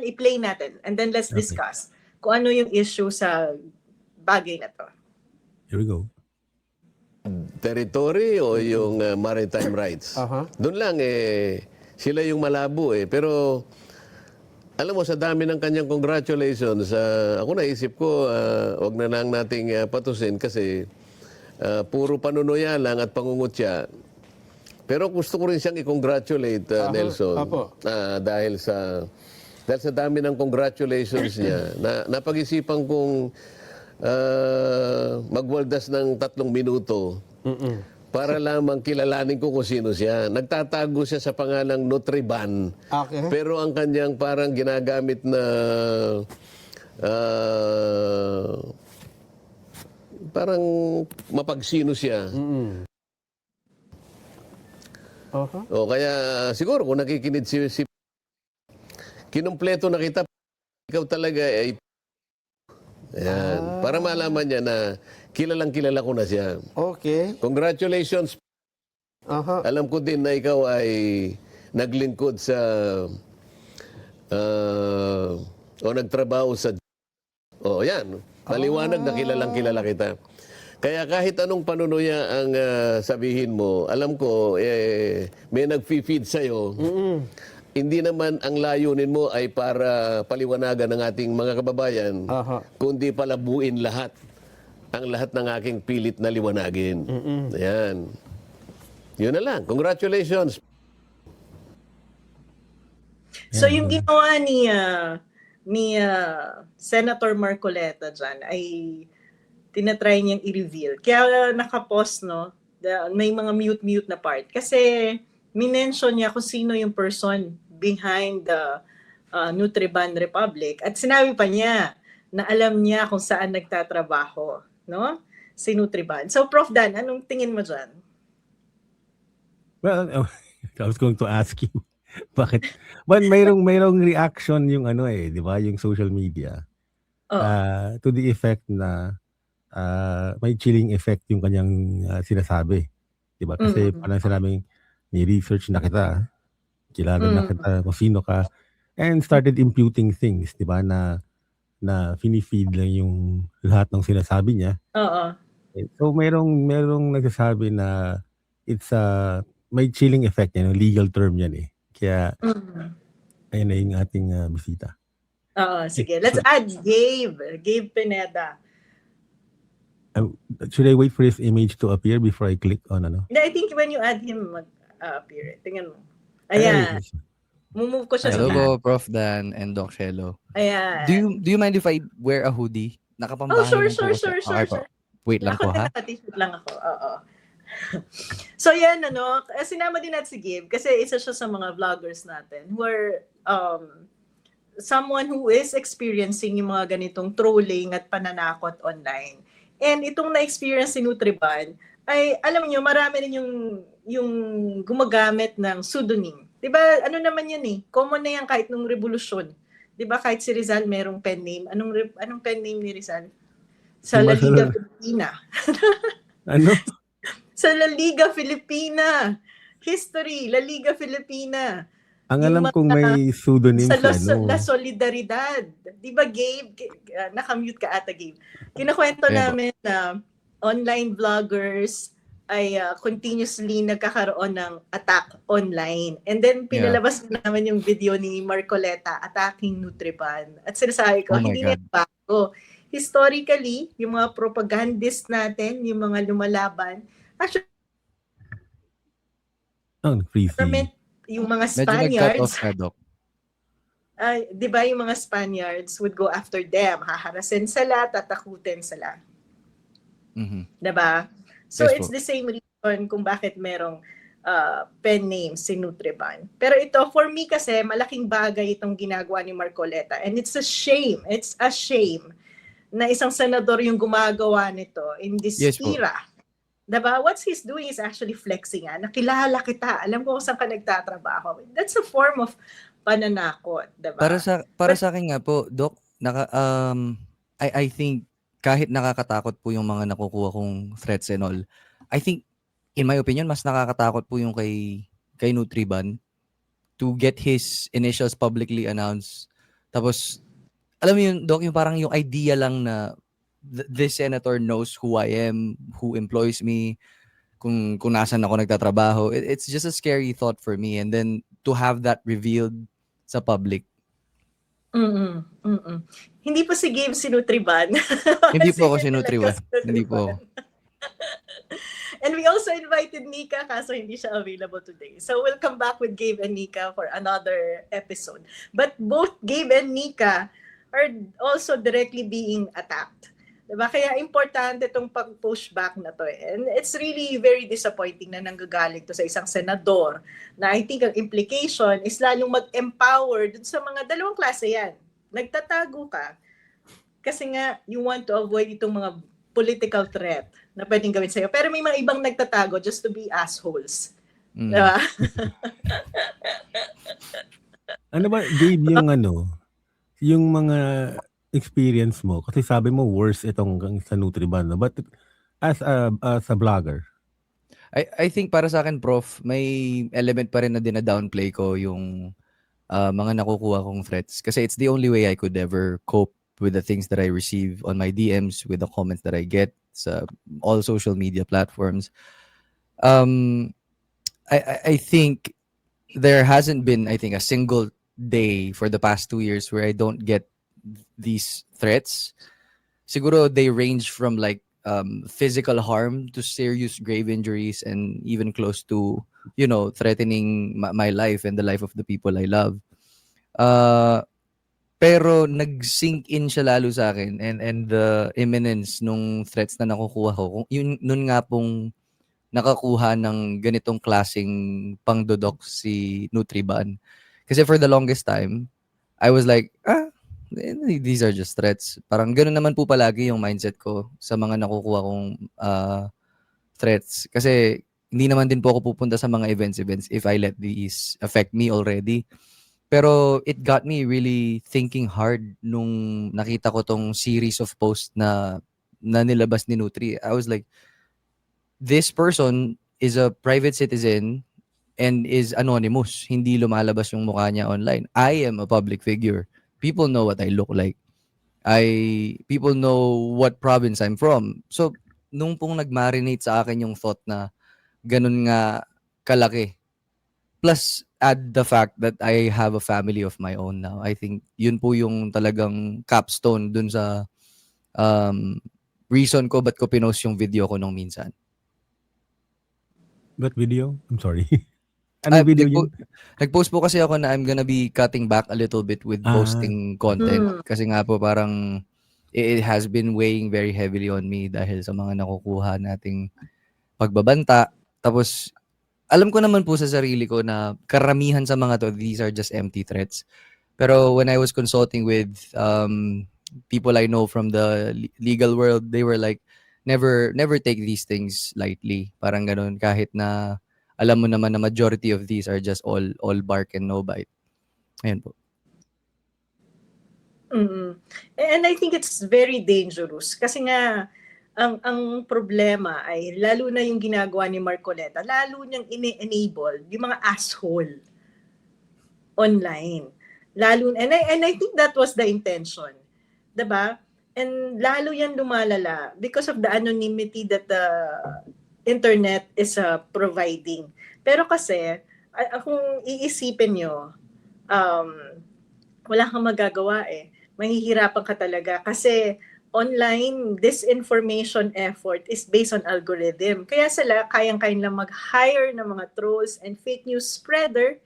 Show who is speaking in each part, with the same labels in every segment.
Speaker 1: i-play natin and then let's
Speaker 2: Okay.
Speaker 1: discuss kung ano yung issue sa bagay na to.
Speaker 2: Here we go.
Speaker 3: Territory o yung maritime rights. Doon lang sila yung malabo Pero alam mo, sa dami ng kanyang congratulations, ako naisip ko, wag na lang nating patusin kasi puro panunuya lang at pangungutya. Pero gusto ko rin siyang i-congratulate, Nelson. Dahil sa dami ng congratulations niya, napag-isipan kong magwaldas ng 3 minuto para lamang kilalanin ko kung sino siya. Nagtatago siya sa pangalang Nutriban.
Speaker 4: Okay.
Speaker 3: Pero ang kanyang parang ginagamit na parang mapagsino siya. O kaya siguro kung nakikinig si kinumpleto na kita, ikaw talaga ay ayan. Para malaman niya na kilala ko na siya.
Speaker 4: Okay.
Speaker 3: Congratulations. Alam ko din na ikaw ay naglingkod sa o nagtrabaho sa yan. Maliwanag na kilala kita. Kaya kahit anong panunuya ang sabihin mo, alam ko may nag-feed sa'yo. Hindi naman ang layunin mo ay para paliwanagan ng ating mga kababayan, kundi palabuin lahat. Ang lahat ng aking pilit na liwanagin. Ayan. Yun na lang. Congratulations.
Speaker 1: So yung ginawa ni Senator Marcoleta dyan ay tinatry niyang i-reveal. Kaya nakapost, no, may mga mute na part. Kasi minention niya kung sino yung person behind the Nutriban Republic. At sinabi pa niya na alam niya kung saan nagtatrabaho, no? Si Nutriban. So, Prof. Dan, anong tingin mo dyan?
Speaker 2: Well, I was going to ask you, bakit? Well, mayroong reaction yung di ba? Yung social media. To the effect na may chilling effect yung kanyang sinasabi. Di ba? Kasi parang sinabing, may research na kita, kilala na kita kung sino ka, and started imputing things, di ba? Na fini-feed lang yung lahat ng sinasabi niya. So merong nagsasabi na it's may chilling effect yan, legal term yan Kaya ayun na yung ating bisita.
Speaker 1: Sige. Let's add Gabe Pineda.
Speaker 2: Should I wait for his image to appear before I click on
Speaker 1: I think when you add him, mag-appear. Tingnan mo. Ayan. Mumove ko siya sa
Speaker 5: Hello, Prof. Dan and Doc Shelo.
Speaker 1: Ayan.
Speaker 5: Do you mind if I wear a hoodie? Nakapambahay
Speaker 1: sure.
Speaker 5: Wait lang po, ha?
Speaker 1: Naka-t-shirt lang ako. Oo. So yan, sinama din natin si Gabe kasi isa siya sa mga vloggers natin who are someone who is experiencing yung mga ganitong trolling at pananakot online. And itong na-experience si Nutriban ay, alam niyo, marami rin yung gumagamit ng pseudonym. Diba, ano naman yan common na yan kahit nung revolusyon. Diba, kahit si Rizal merong pen name. Anong pen name ni Rizal? Sa La Liga Filipina.
Speaker 2: Ano?
Speaker 1: Sa La Liga Filipina. History, La Liga Filipina.
Speaker 2: Ang alam kong may pseudonym
Speaker 1: sa La Solidaridad. Di ba, Gabe? Nakamute ka ata, Gabe. Kinakwento namin na online vloggers ay continuously nagkakaroon ng attack online. And then, pinalabas namin yung video ni Marcoleta attacking Nutriban. At sinasabi ko, hindi na bago. Historically, yung mga propagandist natin, yung mga lumalaban, actually, yung mga Spaniards, di ba yung mga Spaniards would go after them, haharasin sila, tatakutin sila. Diba? So it's the same reason kung bakit merong pen name si Nutriban. Pero ito, for me kasi, malaking bagay itong ginagawa ni Marcoleta. And it's a shame na isang senador yung gumagawa nito in this era. Diba? What he's doing is actually flexing. Nakilala kita. Alam ko kung saan ka nagtatrabaho. That's a form of pananakot. Diba?
Speaker 5: Para sa akin nga po, Doc, I think kahit nakakatakot po yung mga nakukuha kong threats and all, I think, in my opinion, mas nakakatakot po yung kay Nutriban to get his initials publicly announced Tapos, alam mo yun, Doc, yung parang yung idea lang na this senator knows who I am, who employs me, kung nasan ako nagtatrabaho. It's just a scary thought for me. And then, to have that revealed sa public.
Speaker 1: Hindi po si Gabe sinutriban.
Speaker 5: Hindi po ako
Speaker 1: Sige,
Speaker 5: sinutriban.
Speaker 1: talaga
Speaker 5: Hindi po ako.
Speaker 1: And we also invited Nika kaso hindi siya available today. So we'll come back with Gabe and Nika for another episode. But both Gabe and Nika are also directly being attacked. Diba? Kaya importante itong pag-pushback na to. And it's really very disappointing na nanggagaling to sa isang senador na I think ang implication is lalong mag-empower dun sa mga dalawang klase yan. Nagtatago ka kasi nga you want to avoid itong mga political threat na pwedeng gawin sa'yo. Pero may mga ibang nagtatago just to be assholes. Diba?
Speaker 2: Ano ba, Gabe, yung mga experience mo? Kasi sabi mo, worse itong sa Nutriban. No? But as a vlogger?
Speaker 5: I think para sa akin, Prof, may element pa rin na dina-downplay ko yung mga nakukuha kong threats. Kasi it's the only way I could ever cope with the things that I receive on my DMs, with the comments that I get sa all social media platforms. I think there hasn't been, I think, a single day for the past 2 years where I don't get these threats. Siguro they range from like physical harm to serious grave injuries and even close to, threatening my life and the life of the people I love. Pero nag-sink in siya lalo sa akin and the imminence nung threats na nakukuha ko. Nun nga pong nakakuha ng ganitong klaseng pangdodok si Nutriban. Kasi for the longest time, I was like, these are just threats. Parang ganoon naman po palagi yung mindset ko sa mga nakukuha kong threats. Kasi hindi naman din po ako pupunta sa mga events if I let these affect me already. Pero it got me really thinking hard nung nakita ko tong series of posts na nilabas ni Nutri. I was like, this person is a private citizen and is anonymous. Hindi lumalabas yung mukha niya online. I am a public figure. People know what I look like. People know what province I'm from. So, nung pong nag-marinate sa akin yung thought na ganun nga kalaki. Plus, add the fact that I have a family of my own now. I think yun po yung talagang capstone dun sa reason ko ba't ko pinost yung video ko nung minsan.
Speaker 2: What video? I'm sorry. Ano video yun?
Speaker 5: Nag-post po kasi ako na I'm gonna be cutting back a little bit with posting content. Kasi nga po parang it has been weighing very heavily on me dahil sa mga nakukuha nating pagbabanta. Tapos, alam ko naman po sa sarili ko na karamihan sa mga to, these are just empty threats. Pero when I was consulting with people I know from the legal world, they were like, never take these things lightly. Parang ganun, kahit na alam mo naman na majority of these are just all bark and no bite. Ayan po.
Speaker 1: And I think it's very dangerous kasi nga ang problema ay lalo na yung ginagawa ni Marcoleta, lalo niyang ini-enable yung mga asshole online. And I think that was the intention. 'Di ba? And lalo yan lumalala because of the anonymity that the internet is providing. Pero kasi, kung iisipin nyo, wala kang magagawa eh. Mahihirapan ka talaga kasi online disinformation effort is based on algorithm. Kaya sila kayang-kayang lang mag-hire ng mga trolls and fake news spreader,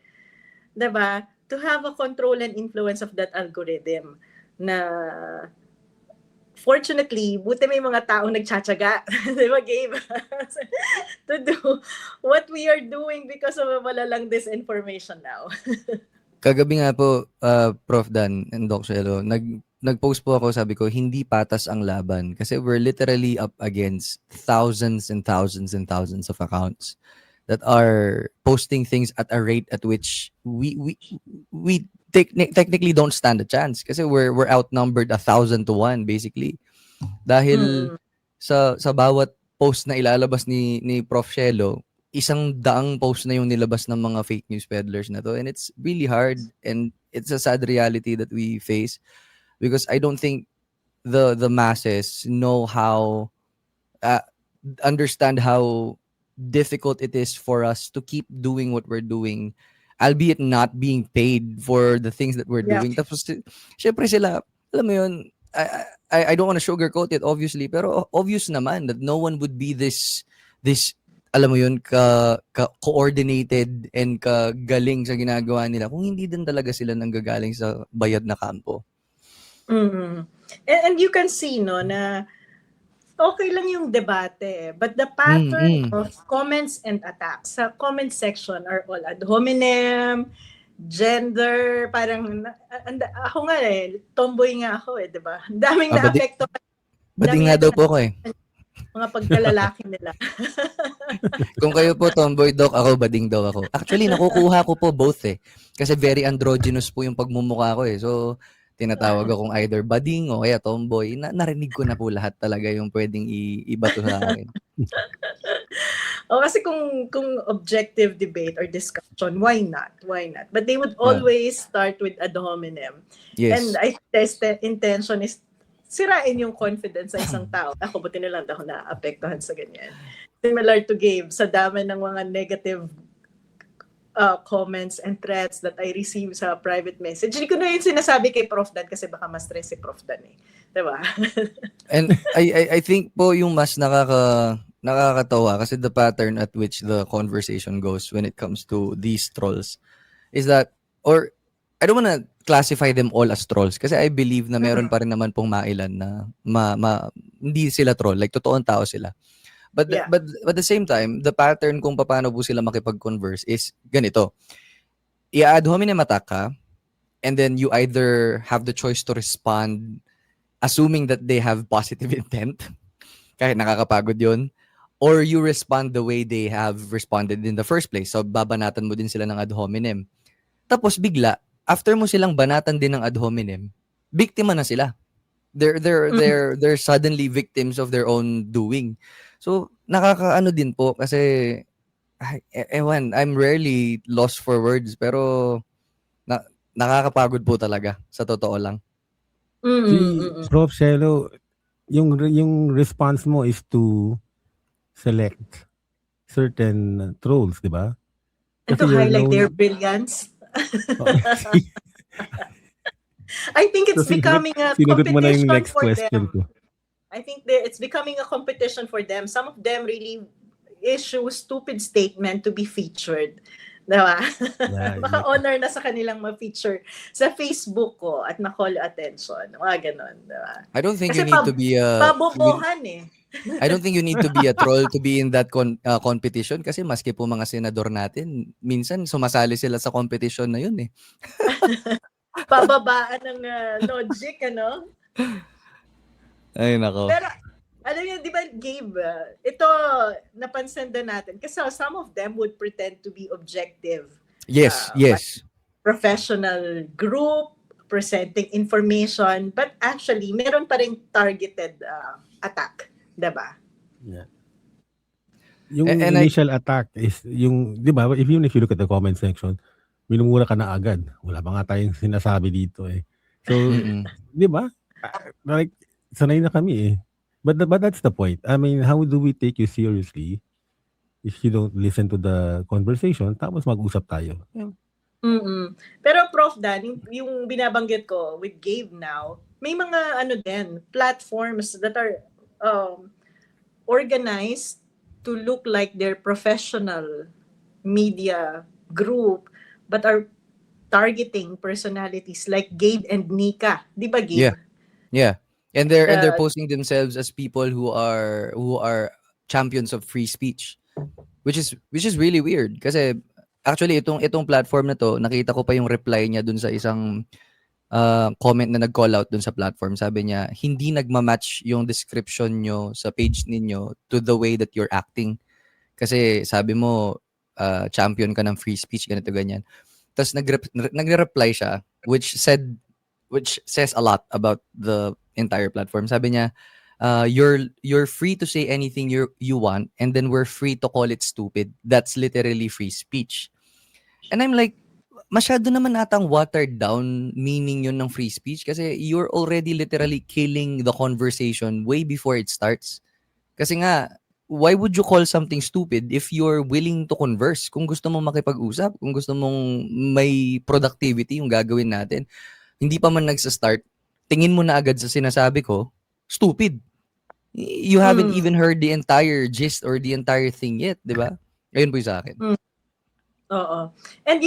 Speaker 1: diba? To have a control and influence of that algorithm na fortunately, buti may mga taong nagtsatsaga, di ba, Gabe? To do what we are doing because of malalang disinformation now.
Speaker 5: Kagabi nga po, Prof. Dan and Doc Shelo, nag-post po ako, sabi ko, hindi patas ang laban. Kasi we're literally up against thousands and thousands and thousands of accounts that are posting things at a rate at which we technically don't stand a chance kasi we're outnumbered 1,000 to 1 basically. Dahil sa bawat post na ilalabas ni Prof. Shelo, isang daang post na yung nilabas ng mga fake news peddlers na to, and it's really hard, and it's a sad reality that we face because I don't think the masses know how uh, understand how difficult it is for us to keep doing what we're doing, albeit not being paid for the things that we're
Speaker 1: Yeah.
Speaker 5: doing. Tapos syempre sila, alam mo yun, I don't want to sugarcoat it obviously, pero obvious naman that no one would be this alam mo yun, coordinated and kagaling sa ginagawa nila kung hindi din talaga sila nanggagaling sa bayad na kampo.
Speaker 1: Mm. And you can see, no, na okay lang yung debate, but the pattern of comments and attacks sa comment section are all ad hominem, gender, parang, ako nga tomboy nga ako di ba? Ang daming na-apekto.
Speaker 5: Bading nga daw po ako
Speaker 1: mga pagkalalaki nila.
Speaker 5: Kung kayo po tomboy, Doc, ako bading daw ako. Actually, nakukuha ko po both Kasi very androgynous po yung pagmumukha ko So, tinatawag akong either bading o kaya tomboy. Narinig ko na po lahat talaga yung pwedeng ibato sa akin.
Speaker 1: Kasi kung objective debate or discussion, why not? Why not? But they would always start with ad hominem.
Speaker 5: Yes.
Speaker 1: And I think the intention is sirain yung confidence sa isang tao. Ako, buti na lang ako na-apektuhan sa ganyan. Similar to Gabe, sa dami ng mga negative comments and threats that I receive sa private message. Hindi ko na yung sinasabi kay Prof Dan kasi baka mas stress si Prof Dan Diba?
Speaker 5: And I think po yung mas nakakatawa kasi the pattern at which the conversation goes when it comes to these trolls is that, or I don't wanna classify them all as trolls kasi I believe na meron pa rin naman pong mailan na hindi sila troll, like totoong tao sila. But at the same time, the pattern kung paano po sila makipag-converse is ganito. I-ad hominem attack ka, and then you either have the choice to respond assuming that they have positive intent, kahit nakakapagod yun, or you respond the way they have responded in the first place. So babanatan mo din sila ng ad hominem. Tapos bigla, after mo silang banatan din ng ad hominem, biktima na sila. They're suddenly victims of their own doing. So nakakaano din po kasi ewan, I'm rarely lost for words pero nakakapagod po talaga sa totoo lang.
Speaker 2: Si Prof. Shelo, yung response mo is to select certain trolls, di ba?
Speaker 1: And to highlight their brilliance. I think it's becoming a competition for them. I think it's becoming a competition for them. Some of them really issue stupid statement to be featured. Diba? Baka honor na sa kanilang ma-feature sa Facebook ko at ma-call attention. Mga ganon. Diba?
Speaker 5: I don't think you need to be
Speaker 1: pabobohan
Speaker 5: I don't think you need to be a troll to be in that competition kasi maski po mga senador natin, minsan sumasali sila sa competition na yun
Speaker 1: Pababaan ng logic, ano?
Speaker 5: Ay, nako.
Speaker 1: Pero, alam niyo, di ba, Gabe, ito, napansin din natin. Kasi some of them would pretend to be objective.
Speaker 5: Yes.
Speaker 1: Professional group, presenting information, but actually, meron pa rin targeted attack. Diba?
Speaker 2: Yeah. Yung initial attack is yung, di ba, if you look at the comment section, minumura ka na agad. Wala pa nga tayong sinasabi dito So, di ba? Like, sanay na kami But that's the point. I mean, how do we take you seriously if you don't listen to the conversation tapos mag-usap tayo? Yeah.
Speaker 1: Pero Prof Dan, yung binabanggit ko with Gabe now, may mga platforms that are organized to look like their professional media group but are targeting personalities like Gabe and Nika. Di ba, Gabe?
Speaker 5: Yeah. And they're posting themselves as people who are champions of free speech, which is really weird kasi actually itong platform na to, nakita ko pa yung reply niya dun sa isang comment na nag-call out dun sa platform. Sabi niya, hindi nagma-match yung description nyo sa page ninyo to the way that you're acting. Kasi sabi mo, champion ka ng free speech, ganito, ganyan. Tapos nagre-reply siya, which says a lot about the entire platform. Sabi niya, you're free to say anything you want, and then we're free to call it stupid. That's literally free speech. And I'm like, masyado naman atang watered down meaning yun ng free speech, kasi you're already literally killing the conversation way before it starts. Kasi nga, why would you call something stupid if you're willing to converse? Kung gusto mong makipag-usap, kung gusto mong may productivity yung gagawin natin, hindi pa man nagsa-start, tingin mo na agad sa sinasabi ko, stupid. You haven't even heard the entire gist or the entire thing yet, di ba? Ayun po yung sa akin.
Speaker 1: Oo. And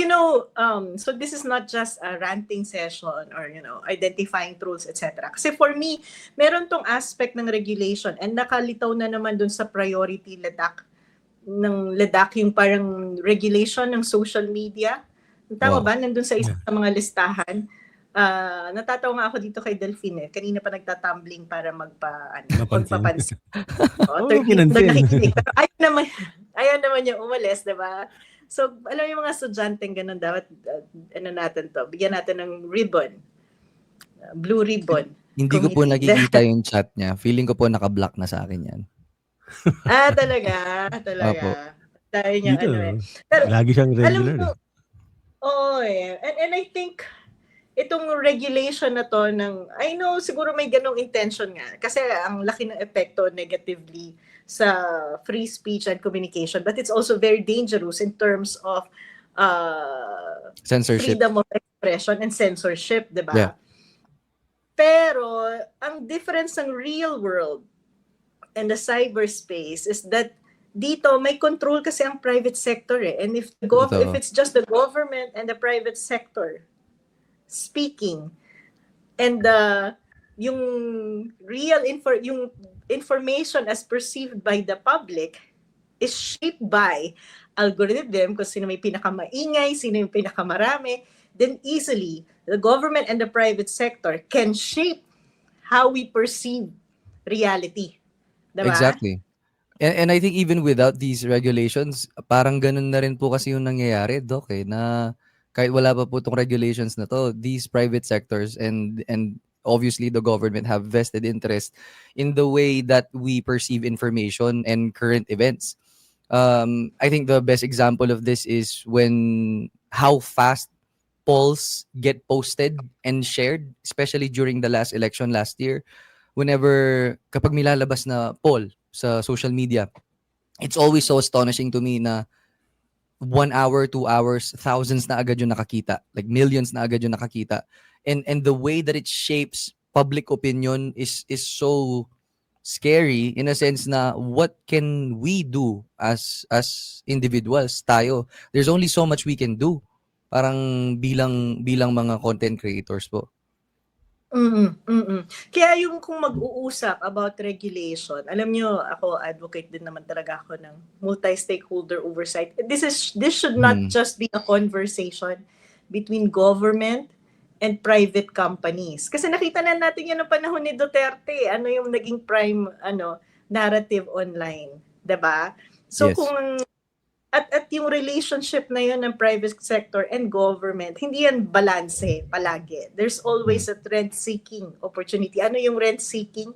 Speaker 1: so this is not just a ranting session or, identifying truths, etc. Kasi for me, meron tong aspect ng regulation and nakalitaw na naman dun sa priority LEDAC yung parang regulation ng social media. Tama ba? Nandun sa isa sa mga listahan. Natatawa nga ako dito kay Delphine. Kanina pa nagtatumbling para magpapansin. Nakikinig. Pero ayaw naman niya umalis, diba? So, alam yung mga estudyanteng ganun, dapat, bigyan natin ng ribbon. Blue ribbon.
Speaker 5: Hindi ko po nakikita yung chat niya. Feeling ko po naka-block na sa akin yan.
Speaker 1: Talaga.
Speaker 5: Opo.
Speaker 1: Tayo niya,
Speaker 2: Pero, lagi siyang regular.
Speaker 1: Alam mo, and I think, itong regulation na to I know siguro may ganong intention nga. Kasi ang laki ng epekto negatively sa free speech and communication, but it's also very dangerous in terms of
Speaker 5: censorship,
Speaker 1: freedom of expression and censorship, di ba?
Speaker 5: Yeah.
Speaker 1: Pero ang difference ng real world and the cyberspace is that dito may control kasi ang private sector and if it's just the government and the private sector speaking and yung real yung information as perceived by the public is shaped by algorithm, kung sino may pinakamaingay, sino yung pinakamarami, then easily the government and the private sector can shape how we perceive reality. Diba?
Speaker 5: Exactly. And I think even without these regulations, parang ganun na rin po kasi yung nangyayari, Doc, na kahit wala pa po itong regulations na to, these private sectors and obviously the government have vested interest in the way that we perceive information and current events. I think the best example of this is how fast polls get posted and shared, especially during the last election last year. Kapag may lalabas na poll sa social media, it's always so astonishing to me na 1 hour, 2 hours, thousands na agad yung nakakita. Like millions na agad yung nakakita. And the way that it shapes public opinion is so scary in a sense na what can we do as individuals, tayo? There's only so much we can do. Parang bilang mga content creators po.
Speaker 1: Kaya yung kung mag-uusap about regulation, alam nyo, ako advocate din naman talaga ako ng multi-stakeholder oversight. This should not just be a conversation between government and private companies. Kasi nakita na natin yan ng panahon ni Duterte, ano yung naging prime narrative online, 'di ba? So
Speaker 5: Yes.
Speaker 1: kung at yung relationship na yun ng private sector and government, hindi yan balanse palagi. There's always a rent-seeking opportunity. Ano yung rent-seeking?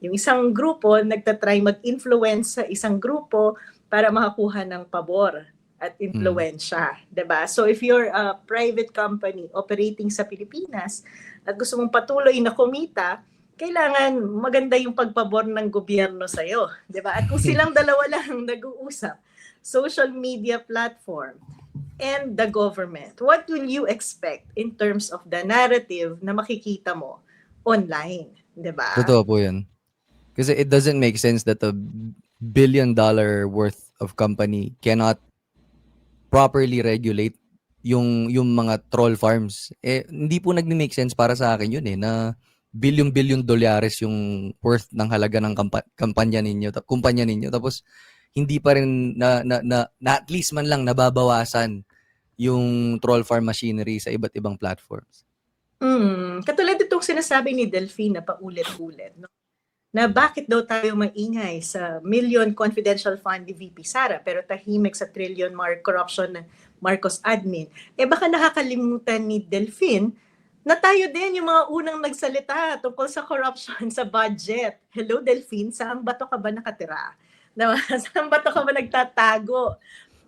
Speaker 1: Yung isang grupo nagtatry mag-influence sa isang grupo para makakuha ng pabor at influensya, 'di ba? So if you're a private company operating sa Pilipinas at gusto mong patuloy na kumita, kailangan maganda yung pagpabor ng gobyerno sa iyo, 'di ba? At kung silang dalawa lang nag-uusap, social media platform and the government, what will you expect in terms of the narrative na makikita mo online, 'di ba?
Speaker 5: Totoo po 'yan. Kasi it doesn't make sense that a $1 billion worth of company cannot properly regulate yung mga troll farms. Hindi po nag-make sense para sa akin yun na billion dolyares yung worth ng halaga ng kumpanya ninyo, tapos hindi pa rin na at least man lang nababawasan yung troll farm machinery sa iba't ibang platforms.
Speaker 1: Katulad itong sinasabi ni Delphine na paulit-ulit, no? Na bakit daw tayo maingay sa million confidential fund ni VP Sara pero tahimik sa trillion corruption ng Marcos admin. Baka nakakalimutan ni Delphine na tayo din yung mga unang nagsalita tungkol sa corruption sa budget. Hello, Delphine, saan ba to ka ba nakatira? Diba? Saan ba to ka ba nagtatago?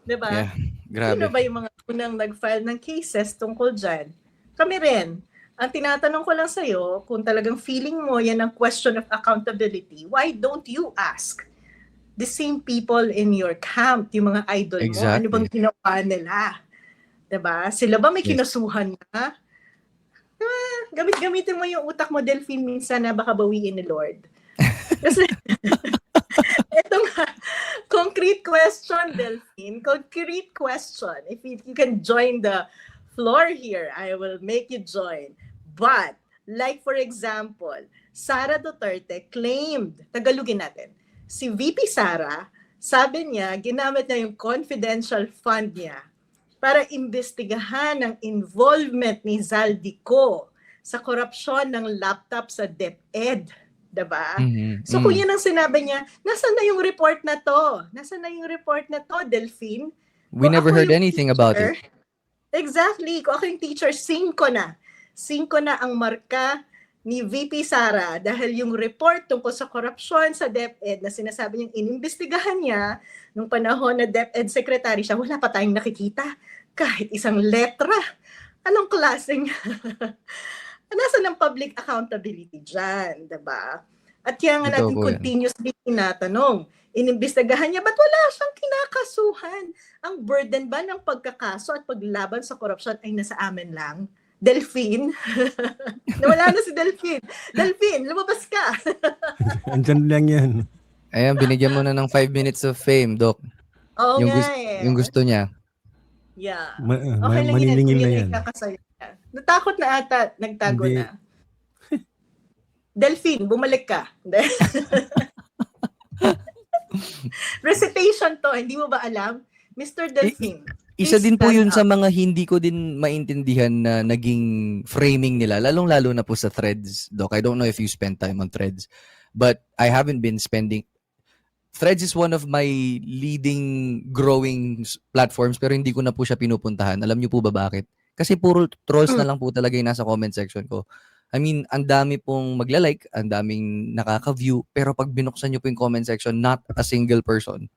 Speaker 1: Diba?
Speaker 5: Yeah, grabe.
Speaker 1: Sino ba yung mga unang nag-file ng cases tungkol dyan? Kami rin. Ang tinatanong ko lang sa'yo, kung talagang feeling mo yan ang question of accountability, why don't you ask the same people in your camp, yung mga idol mo, ano
Speaker 5: Exactly.
Speaker 1: bang ginawa nila? Diba? Sila ba may
Speaker 5: Yes.
Speaker 1: kinasuhan na? Gamitin mo yung utak mo, Delphine, minsan na baka bawiin ni Lord. Kasi, ito nga, concrete question, Delphine. Concrete question. If you can join the floor here, I will make you join. But, like for example, Sara Duterte claimed, tagalugin natin, si VP Sara, sabi niya, ginamit niya yung confidential fund niya para imbestigahan ang involvement ni Zaldico sa korupsyon ng laptop sa DepEd. Diba? So kung yan ang sinabi niya, nasan na yung report na to? Nasan na yung report na to, Delphine?
Speaker 5: We
Speaker 1: Kung
Speaker 5: never
Speaker 1: ako
Speaker 5: heard
Speaker 1: yung
Speaker 5: anything about
Speaker 1: teacher,
Speaker 5: it.
Speaker 1: Exactly. Kung ako yung teacher, 5 na. 5 na ang marka ni VP Sara dahil yung report tungkol sa korupsyon sa DepEd na sinasabi niyang inimbestigahan niya nung panahon na DepEd secretary siya, wala pa tayong nakikita. Kahit isang letra. Anong klaseng nasa ng public accountability dyan, diba? At kaya nga
Speaker 5: Totoo
Speaker 1: natin
Speaker 5: po yan.
Speaker 1: continuously tinatanong, inimbestigahan niya, ba't wala siyang kinakasuhan? Ang burden ba ng pagkakaso at paglaban sa korupsyon ay nasa amin lang? Delphine? Nawala na si Delphine. Delphine, lumabas ka.
Speaker 2: Andyan lang yan.
Speaker 5: Ayan, binigyan mo na ng 5 minutes of fame, Doc.
Speaker 1: Oo
Speaker 5: Yung
Speaker 1: nga
Speaker 5: gusto,
Speaker 1: eh.
Speaker 5: yung gusto niya.
Speaker 1: Yeah. Okay lang yan.
Speaker 2: Maniningil
Speaker 1: Kung
Speaker 2: na
Speaker 1: yun
Speaker 2: yan.
Speaker 1: ay kakasaya. Natakot na ata. Nagtago
Speaker 2: Hindi.
Speaker 1: na. Delphine, bumalik ka. Recitation to. Hindi mo ba alam? Mr. Delphine.
Speaker 5: Isa
Speaker 1: please
Speaker 5: din po
Speaker 1: stand
Speaker 5: yun sa
Speaker 1: up.
Speaker 5: mga hindi ko din maintindihan na naging framing nila, lalong-lalo na po sa Threads, Doc. I don't know if you spend time on Threads, but I haven't been spending. Threads is one of my leading growing platforms pero hindi ko na po siya pinupuntahan. Alam niyo po ba bakit? Kasi puro trolls na lang po talaga yung nasa comment section ko. I mean, ang dami pong magla-like, ang daming nakaka-view, pero pag binuksan niyo po yung comment section, not a single person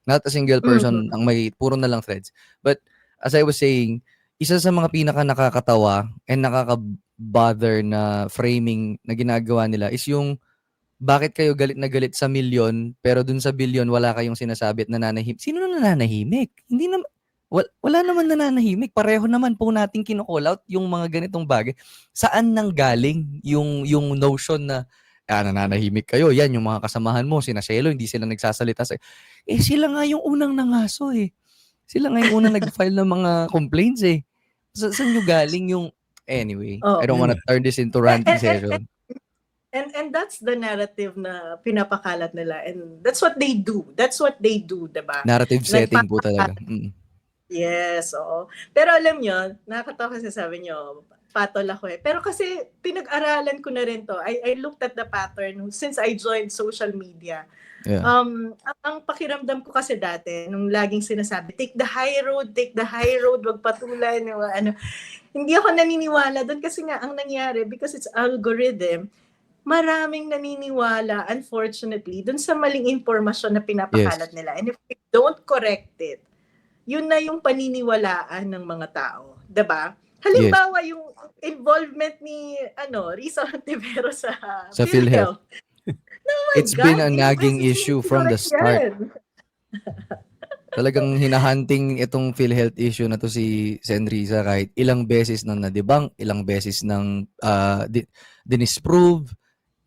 Speaker 5: ang may, puro na lang threads. But as I was saying, isa sa mga pinaka nakakatawa and nakaka-bother na framing na ginagawa nila is yung bakit kayo galit na galit sa milyon pero dun sa bilyon wala kayong sinasabi at nananahimik. Sino na nananahimik? Hindi na wala naman nananahimik. Pareho naman po nating kino-call out yung mga ganitong bagay. Saan nang galing yung notion na nananahimik kayo? Yan yung mga kasamahan mo, sina Shelo, hindi sila nagsasalita sa sila nga yung unang nangaso eh. Sila nga yung unang nag-file ng mga complaints eh. Saan yung galing yung anyway?
Speaker 1: Oh.
Speaker 5: I don't wanna turn this into ranting session.
Speaker 1: And that's the narrative na pinapakalat nila. And that's what they do. That's what they do, diba?
Speaker 5: Narrative setting po talaga.
Speaker 1: Yes, oo. Pero alam nyo, nakakatawa kasi sabi nyo, patol ako eh. Pero kasi pinag-aralan ko na rin to. I looked at the pattern since I joined social media.
Speaker 5: Yeah.
Speaker 1: Ang pakiramdam ko kasi dati, nung laging sinasabi, take the high road, wag patulan, ano. Hindi ako naniniwala doon kasi nga ang nangyari, because it's algorithm, maraming naniniwala, unfortunately, dun sa maling impormasyon na pinapakalat nila. And if we don't correct it, yun na yung paniniwalaan ng mga tao. Diba? Halimbawa, yung involvement ni Risa Ontiveros sa
Speaker 5: PhilHealth. It's
Speaker 1: God,
Speaker 5: been a nagging issue from the start. Talagang hinahunting itong PhilHealth issue na to si Sen Risa kahit ilang beses nang na-debunk, ilang beses nang dinisprove.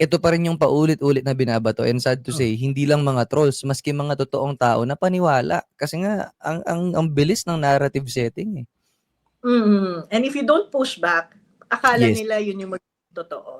Speaker 5: Ito pa rin yung paulit-ulit na binabato. And sad to say, hindi lang mga trolls, maski mga totoong tao na paniwala. Kasi nga, ang bilis ng narrative setting eh.
Speaker 1: And if you don't push back, akala
Speaker 5: Yes.
Speaker 1: nila yun yung totoo.